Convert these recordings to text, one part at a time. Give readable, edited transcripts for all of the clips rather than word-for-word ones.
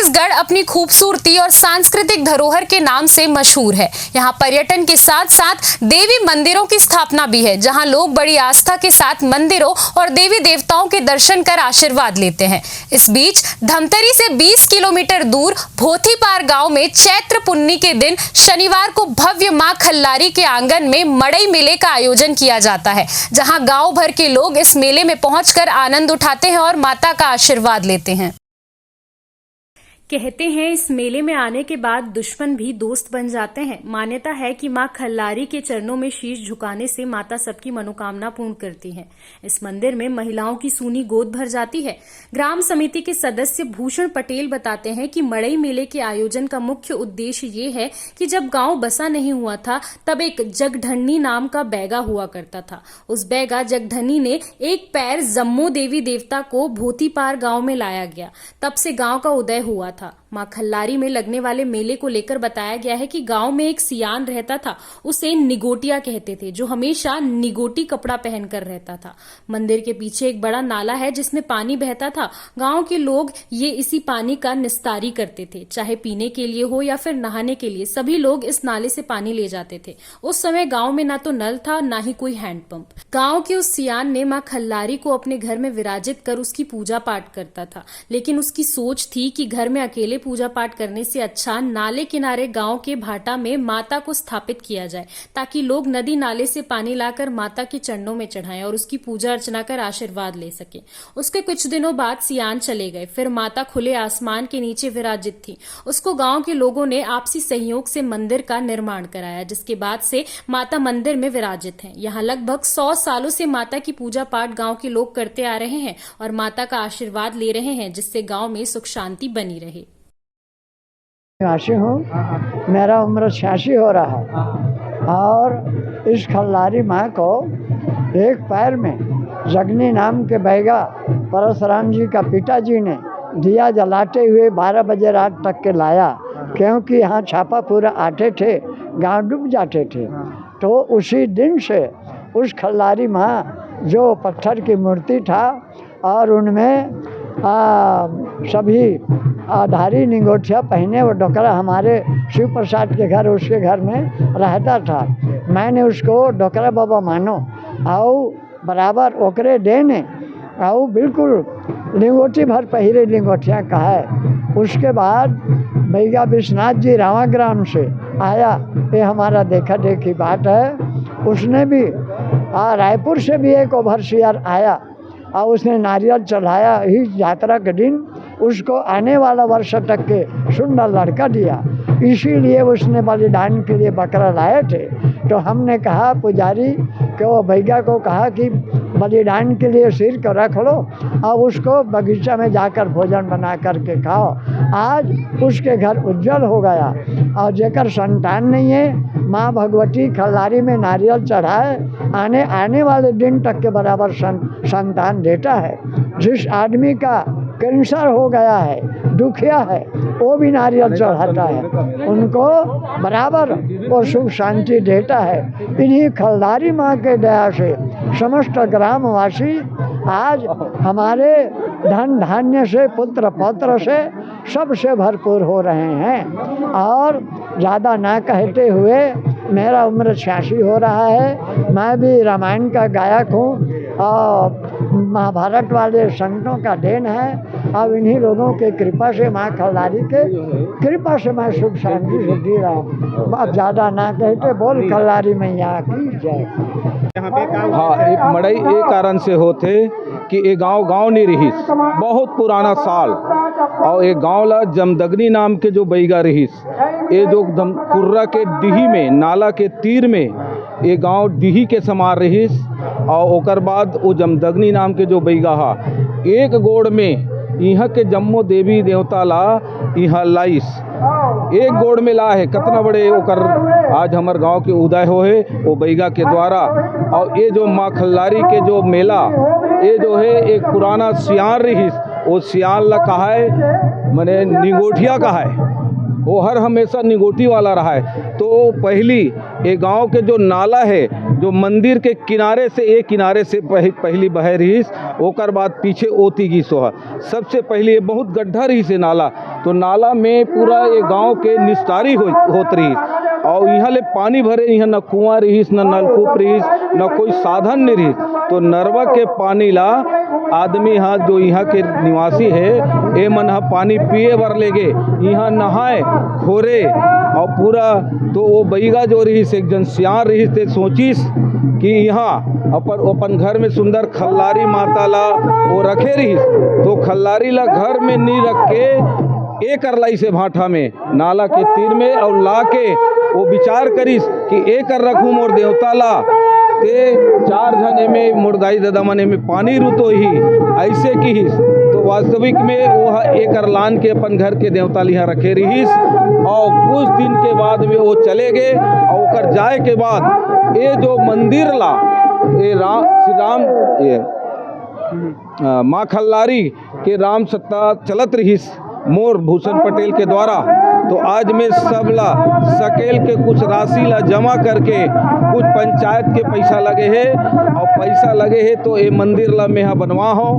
छत्तीसगढ़ अपनी खूबसूरती और सांस्कृतिक धरोहर के नाम से मशहूर है। यहाँ पर्यटन के साथ साथ देवी मंदिरों की स्थापना भी है, जहाँ लोग बड़ी आस्था के साथ मंदिरों और देवी देवताओं के दर्शन कर आशीर्वाद लेते हैं। इस बीच धमतरी से 20 किलोमीटर दूर भोथीपार गांव में चैत्र पुन्नी के दिन शनिवार को भव्य मां खल्लारी के आंगन में मड़ई मेले का आयोजन किया जाता है, जहां गांव भर के लोग इस मेले में पहुंचकर आनंद उठाते हैं और माता का आशीर्वाद लेते हैं। कहते हैं इस मेले में आने के बाद दुश्मन भी दोस्त बन जाते हैं। मान्यता है कि मां खल्लारी के चरणों में शीश झुकाने से माता सबकी मनोकामना पूर्ण करती हैं। इस मंदिर में महिलाओं की सूनी गोद भर जाती है। ग्राम समिति के सदस्य भूषण पटेल बताते हैं कि मड़ई मेले के आयोजन का मुख्य उद्देश्य ये है कि जब गांव बसा नहीं हुआ था तब एक जगधनी नाम का बैगा हुआ करता था। उस बैगा जगधनी ने एक पैर जम्मो देवी देवता को भोथीपार गांव में लाया गया, तब से गांव का उदय हुआ था। मां खल्लारी में लगने वाले मेले को लेकर बताया गया है कि गांव में एक सियान रहता था, उसे निगोटिया कहते थे, जो हमेशा निगोटी कपड़ा पहनकर रहता था। मंदिर के पीछे एक बड़ा नाला है जिसमें पानी बहता था। गांव के लोग ये इसी पानी का निस्तारी करते थे, चाहे पीने के लिए हो या फिर नहाने के लिए। सभी लोग इस नाले से पानी ले जाते थे। उस समय गांव में ना तो नल था, ना ही कोई हैंडपंप। गांव के उस सियान ने मां खल्लारी को अपने घर में विराजित कर उसकी पूजा पाठ करता था, लेकिन उसकी सोच थी कि घर में अकेले पूजा पाठ करने से अच्छा नाले किनारे गांव के भाटा में माता को स्थापित किया जाए, ताकि लोग नदी नाले से पानी लाकर माता के चरणों में चढ़ाएं और उसकी पूजा अर्चना कर आशीर्वाद ले सके। उसके कुछ दिनों बाद सियान चले गए। फिर माता खुले आसमान के नीचे विराजित थी। उसको गांव के लोगों ने आपसी सहयोग से मंदिर का निर्माण कराया, जिसके बाद से माता मंदिर में विराजित हैं। यहाँ लगभग 100 सालों से माता की पूजा पाठ गांव के लोग करते आ रहे हैं और माता का आशीर्वाद ले रहे हैं, जिससे गांव में सुख शांति बनी रहे। निवासी हूँ, मेरा उम्र 86 हो रहा है और इस खल्लारी माँ को एक पैर में जगनी नाम के बैगा परशुराम जी का पिताजी ने दिया जलाते हुए 12 बजे रात तक के लाया, क्योंकि यहाँ छापा पूरा आते थे, गांव डूब जाते थे। तो उसी दिन से उस खल्लारी माँ जो पत्थर की मूर्ति था और उनमें सभी आधारी निगोटिया पहने वो डोकरा हमारे शिव प्रसाद के घर, उसके घर में रहता था। मैंने उसको डोकरा बाबा मानो आओ बराबर ओकरे देने आओ बिल्कुल लिंगोटी भर पहिरे लिंगोटिया का है। उसके बाद भैया विश्वनाथ जी रावाग्राम से आया, ये हमारा देखा देखी बात है। उसने भी रायपुर से भी एक ओवरसियर आया और उसने नारियल चढ़ाया। ही यात्रा के दिन उसको आने वाला वर्ष तक के सुंदर लड़का दिया, इसीलिए उसने बलिदान के लिए बकरा लाए थे। तो हमने कहा पुजारी को, भैया को कहा कि बलिदान के लिए सिर को रख लो और उसको बगीचा में जाकर भोजन बना करके खाओ। आज उसके घर उज्जवल हो गया और जेकर संतान नहीं है, माँ भगवती खल्लारी में नारियल चढ़ाए, आने वाले दिन तक के बराबर संतान देता है। जिस आदमी का कैंसर हो गया है, दुखिया है, वो भी नारियल चढ़ाता है, उनको बराबर वो सुख शांति देता है। इन्हीं खल्लारी माँ के दया से समस्त ग्रामवासी आज हमारे धन धान्य से, पुत्र पौत्र से सबसे भरपूर हो रहे हैं। और ज़्यादा ना कहते हुए, मेरा उम्र 86 हो रहा है। मैं भी रामायण का गायक हूँ और महाभारत वाले संतों का देन है। अब इन्हीं लोगों के कृपा से, माँ खल्लारी के कृपा से मैं सुख शांति से जी रहा हूँ। अब ज़्यादा ना कहते, बोल खल्लारी मैया की जय। हाँ, एक मड़ई एक कारण से होते कि ये गांव नहीं रहीस, बहुत पुराना साल। और एक गांव ला जमदग्नी नाम के जो बैगा रहीस, ये जो कुर्रा के डीही में, नाला के तीर में ये गांव डीही के समार रहीस। और ओकर बाद वो जमदग्नी नाम के जो बैगा हा, एक गोड़ में यहाँ के जम्मो देवी देवता ला यहाँ लाइस, एक गोड़ में ला है। कितना बड़े ओकर आज हमार गांव के उदय हो है वो बैगा के द्वारा। और ये जो माँ खल्लारी के जो मेला, ये जो है एक पुराना सियान रहीस, वो सियान ला कहा है, मैंने निगोटिया कहा है। वो हर हमेशा निगोटी वाला रहा है। तो पहली ये गांव के जो नाला है जो मंदिर के किनारे से एक किनारे से पहली बह रही, ओकर बाद पीछे ओती की सोहा सबसे पहले ये बहुत गड्ढा रही से नाला, तो नाला में पूरा ये गांव के निस्तारी होत रही और यहाँ ले पानी भरे, यहाँ न कुआं रहीस न नलकूप रहीस न कोई साधन नहीं रही। तो नरवा के पानी ला आदमी यहाँ जो यहाँ के निवासी है ए मन पानी पिए बर लेगे, यहाँ नहाए खोरे और पूरा। तो वो बैगा जो रही से एक जन सियार रही थे सोचिस कि यहाँ अपन घर में सुंदर खल्लारी माता ला वो रखे रही, तो खल्लारी ला घर में नहीं रख के एक करलाई से भाठा में नाला के तीर में और ला के वो विचार करिस कि एक कर रखूँ मोर देवता ला, ते 4 जने में मुर्दाई दादा मने में पानी रुतो ही ऐसे की। तो वास्तविक में वो एक लान के अपन घर के देवता लिहा रखे रहीस और कुछ दिन के बाद में वो चले गए और ओकर जाए के बाद ये जो मंदिर ला ये श्री राम ये माँ खल्लारी के राम सत्ता चलत रहीस मोर भूषण पटेल के द्वारा। तो आज में सब ला सकेल के कुछ राशि ला जमा करके कुछ पंचायत के पैसा लगे है और पैसा लगे है तो ये मंदिर ला में बनवा हो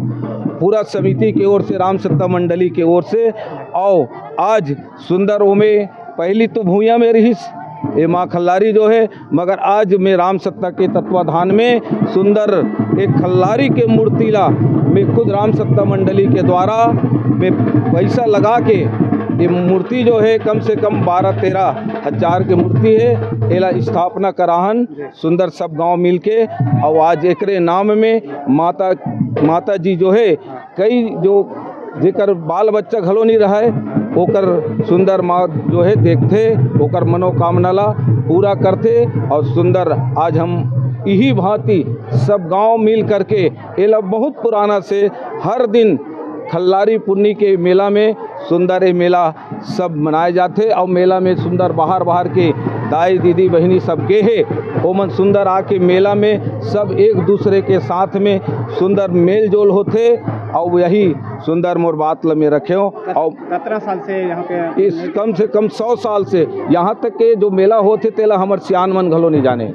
पूरा समिति की ओर से राम सत्ता मंडली की ओर से। और आज सुंदर ओमे पहली तो भूया में रहीस ये माँ खल्लारी जो है, मगर आज में राम सत्ता के तत्वाधान में सुंदर एक खल्लारी के मूर्ति ला में खुद राम सत्ता मंडली के द्वारा में पैसा लगा के ये मूर्ति जो है कम से कम 12-13 हज़ार की मूर्ति है, एला स्थापना कराहन सुंदर सब गांव मिलके। और आज एकरे नाम में माता जी जो है कई जो जेकर बाल बच्चा घलो नहीं रहा है ओकर सुंदर माँ जो है देखते ओकर मनोकामना ला पूरा करते। और सुंदर आज हम यही भांति सब गांव मिल करके एला बहुत पुराना से हर दिन खल्लारी पुन्नी के मेला में सुंदर ये मेला सब मनाए जाते और मेला में सुंदर बाहर के दाई दीदी बहनी सब गे है ओमन सुंदर आके मेला में सब एक दूसरे के साथ में सुंदर मेल जोल होते और यही सुंदर मोर बात ल में रखे हो। और 17 साल से यहाँ पे इस कम से कम 100 साल से यहाँ तक के जो मेला होते तेला हमार सियान मन घलो नहीं जाने।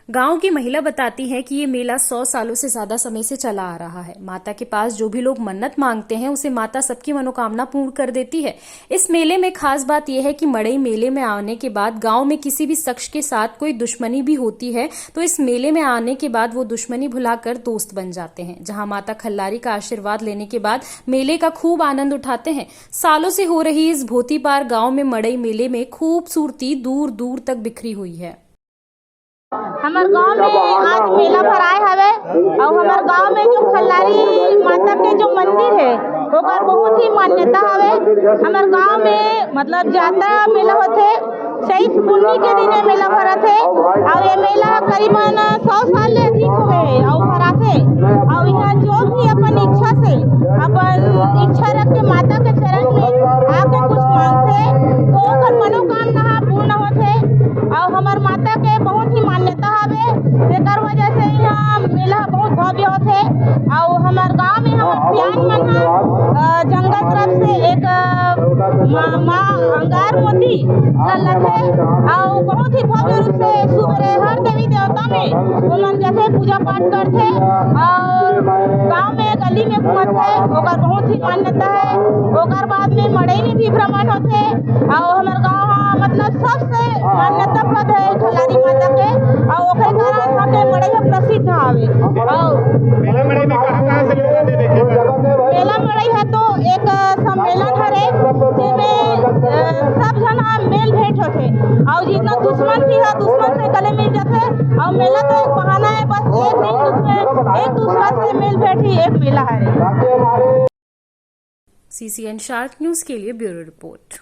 गांव की महिला बताती है कि ये मेला 100 सालों से ज्यादा समय से चला आ रहा है। माता के पास जो भी लोग मन्नत मांगते हैं उसे माता सबकी मनोकामना पूर्ण कर देती है। इस मेले में खास बात यह है कि मड़ई मेले में आने के बाद गांव में किसी भी शख्स के साथ कोई दुश्मनी भी होती है तो इस मेले में आने के बाद वो दुश्मनी भुलाकर दोस्त बन जाते हैं। जहां माता खल्लारी का आशीर्वाद लेने के बाद मेले का खूब आनंद उठाते हैं। सालों से हो रही इस भोती पार गाँव में मड़ई मेले में खूबसूरती दूर दूर तक बिखरी हुई है। हमार गांव में आज मेला भराए हवे और हमार गांव में जो खल्लारी माता के जो मंदिर है ओकर बहुत ही मान्यता हवे। हमार गांव में मतलब जाता मेला होते सही पुन्नी के दिन मेला भरत है और ये मेला करीबन 100 साल ले अधिक हो गए और भराते और यहाँ जो भी अपन इच्छा रख के माता के चरण में आके कुछ मांगते तो ओकर मनोकामना पूर्ण होते और हमार माता के बहुत ही मान्यता हवे। जेकर वजह से यहाँ मेला बहुत भव्य होते और हमार गांव में हमार सियान मन जंगल तरफ से एक माँ अंगार मोती ललत है और बहुत ही भव्य रूप से सुबह हर देवी देवता में उमन जैसे पूजा पाठ करते और गांव में गली में घूमत है ओकर बहुत ही मान्यता है। ओकर बाद में मड़ई में भी भ्रमण होते और हमार गाँव मतलब सबसे मान्यता प्रद है खल्लारी माता के और ओकरे कारण यहाँ के मड़ई प्रसिद्ध हवे। और मेला मड़ई में कहाँ से लोग आते देखे? मेला मड़ई है तो एक सम्मेलन हरे जिसमें सब जना मेल भेंट होते और जितना दुश्मन भी है दुश्मन से गले मिल जाते और मेला तो एक बहाना है बस एक दिन उसमें एक दूसरा से मेल भेंट ही एक मेला है। CCN शार्क न्यूज के लिए ब्यूरो रिपोर्ट।